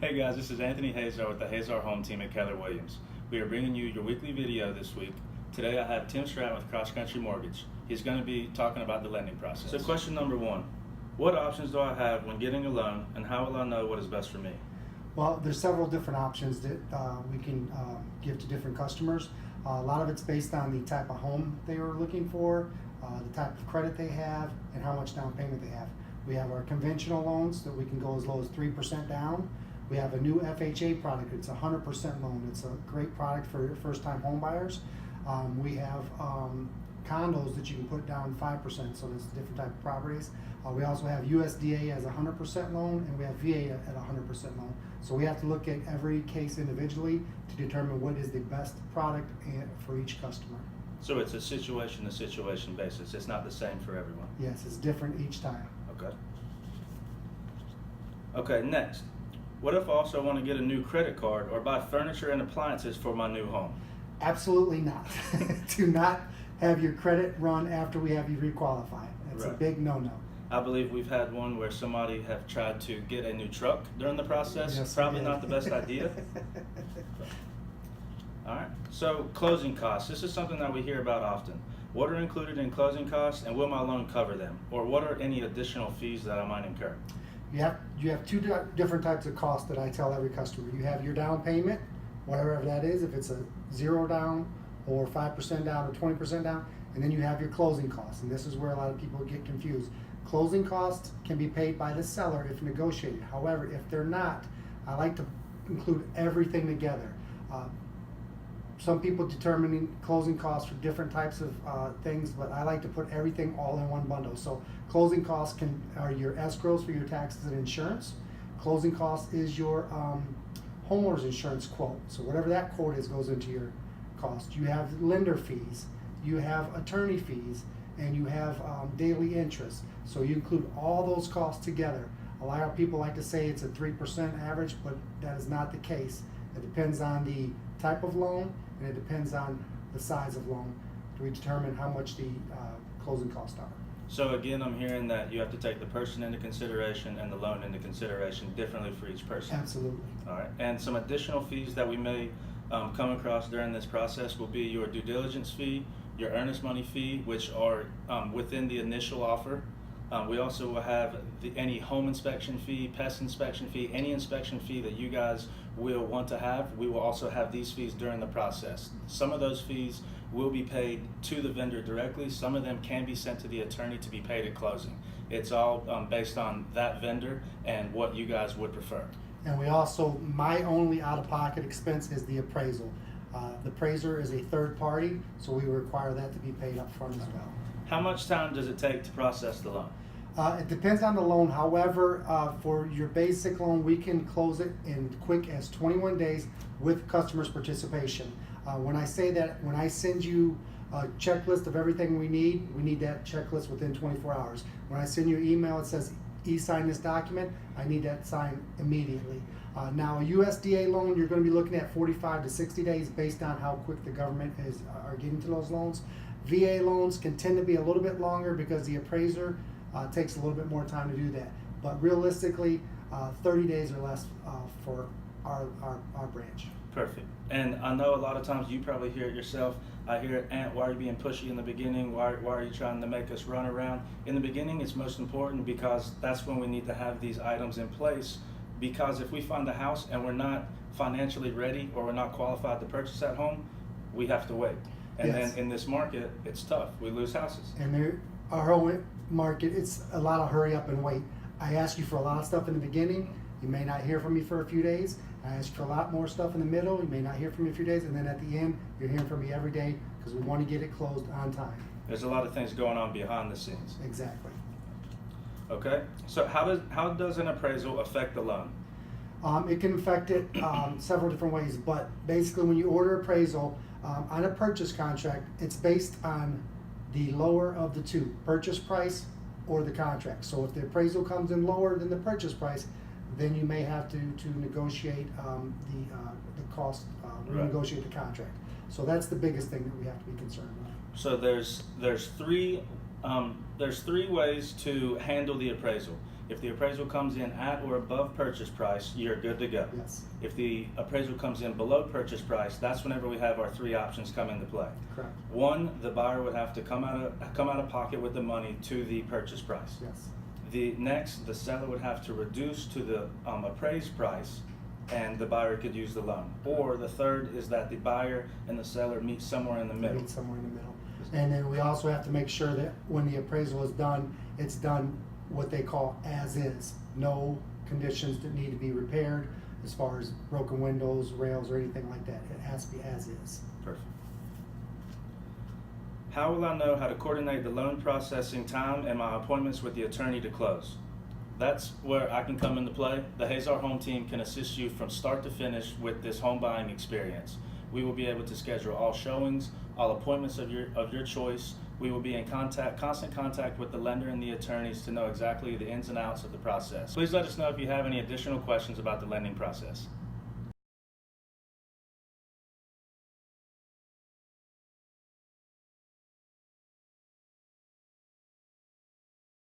Hey guys, this is Anthony Hazar with the Hazar Home Team at Keller Williams. We are bringing you your weekly video this week. Today I have Tim Stratton with Cross Country Mortgage. He's going to be talking about the lending process. So question number one, what options do I have when getting a loan, and how will I know what is best for me? Well, there's several different options that we can give to different customers. A lot of it's based on the type of home they are looking for, the type of credit they have, and how much down payment they have. We have our conventional loans that we can go as low as 3% down. We have a new FHA product. It's a 100% loan. It's a great product for first-time home buyers. We have condos that you can put down 5%, so there's different type of properties. We also have USDA as a 100% loan, and we have VA at a 100% loan. So we have to look at every case individually to determine what is the best product for each customer. So it's a situation-to-situation basis. It's not the same for everyone. Yes, it's different each time. Okay. Okay, next. What if I also want to get a new credit card or buy furniture and appliances for my new home? Absolutely not. Do not have your credit run after we have you requalify. That's Right. a big no-no. I believe we've had one where somebody have tried to get a new truck during the process. Yes, Probably we not the best idea. All right, so closing costs. This is something that we hear about often. What are included in closing costs, and will my loan cover them? Or what are any additional fees that I might incur? You have two different types of costs that I tell every customer. You have your down payment, whatever that is, if it's a 0 down or 5% down or 20% down, and then you have your closing costs, and this is where a lot of people get confused. Closing costs can be paid by the seller if negotiated. However, if they're not, I like to include everything together. Some people determine closing costs for different types of things, but I like to put everything all in one bundle. So closing costs are your escrows for your taxes and insurance. Closing costs is your homeowner's insurance quote. So whatever that quote is goes into your cost. You have lender fees, you have attorney fees, and you have daily interest. So you include all those costs together. A lot of people like to say it's a 3% average, but that is not the case. It depends on the type of loan, and it depends on the size of loan to determine how much the closing costs are. So again, I'm hearing that you have to take the person into consideration and the loan into consideration differently for each person. Absolutely. All right, and some additional fees that we may come across during this process will be your due diligence fee, your earnest money fee, which are within the initial offer. We also will have any home inspection fee, pest inspection fee, any inspection fee that you guys will want to have. We will also have these fees during the process. Some of those fees will be paid to the vendor directly. Some of them can be sent to the attorney to be paid at closing. It's all based on that vendor and what you guys would prefer. And we also, my only out-of-pocket expense is the appraisal. The appraiser is a third party, so we require that to be paid up front as well. How much time does it take to process the loan? It depends on the loan. However, for your basic loan, we can close it in quick as 21 days with customers' participation. When I say that, when I send you a checklist of everything we need that checklist within 24 hours. When I send you an email, it says, e-sign this document, I need that signed immediately. Now, a USDA loan, you're going to be looking at 45 to 60 days based on how quick the government are getting to those loans. VA loans can tend to be a little bit longer because the appraiser takes a little bit more time to do that. But realistically, 30 days or less for our branch. Perfect. And I know a lot of times you probably hear it yourself. I hear it, Ant, why are you being pushy in the beginning? Why are you trying to make us run around? In the beginning, it's most important because that's when we need to have these items in place. Because if we find a house and we're not financially ready or we're not qualified to purchase that home, we have to wait. And Yes. then in this market, it's tough. We lose houses. And our whole market, it's a lot of hurry up and wait. I ask you for a lot of stuff in the beginning. You may not hear from me for a few days. I ask you for a lot more stuff in the middle. You may not hear from me a few days. And then at the end, you're hearing from me every day because we want to get it closed on time. There's a lot of things going on behind the scenes. Exactly. Okay, so how does an appraisal affect the loan? It can affect it several different ways, but basically when you order appraisal on a purchase contract, it's based on the lower of the two, purchase price or the contract. So if the appraisal comes in lower than the purchase price, then you may have to negotiate the cost, renegotiate the contract. So that's the biggest thing that we have to be concerned about. So there's three ways to handle the appraisal. If the appraisal comes in at or above purchase price, you're good to go. Yes, If the appraisal comes in below purchase price, that's whenever we have our three options come into play. correct. One, the buyer would have to come out of pocket with the money to the purchase price. Yes, The seller would have to reduce to the appraised price, and the buyer could use the loan. Or the third is that the buyer and the seller meet somewhere in the middle. meet somewhere in the middle. And then we also have to make sure that when the appraisal is done, it's done what they call as is. No conditions that need to be repaired as far as broken windows, rails, or anything like that. It has to be as is. Perfect. How will I know how to coordinate the loan processing time and my appointments with the attorney to close? That's where I can come into play. The Hazar Home Team can assist you from start to finish with this home buying experience. We will be able to schedule all showings, all appointments of your choice. We will be in constant contact with the lender and the attorneys to know exactly the ins and outs of the process. Please let us know if you have any additional questions about the lending process.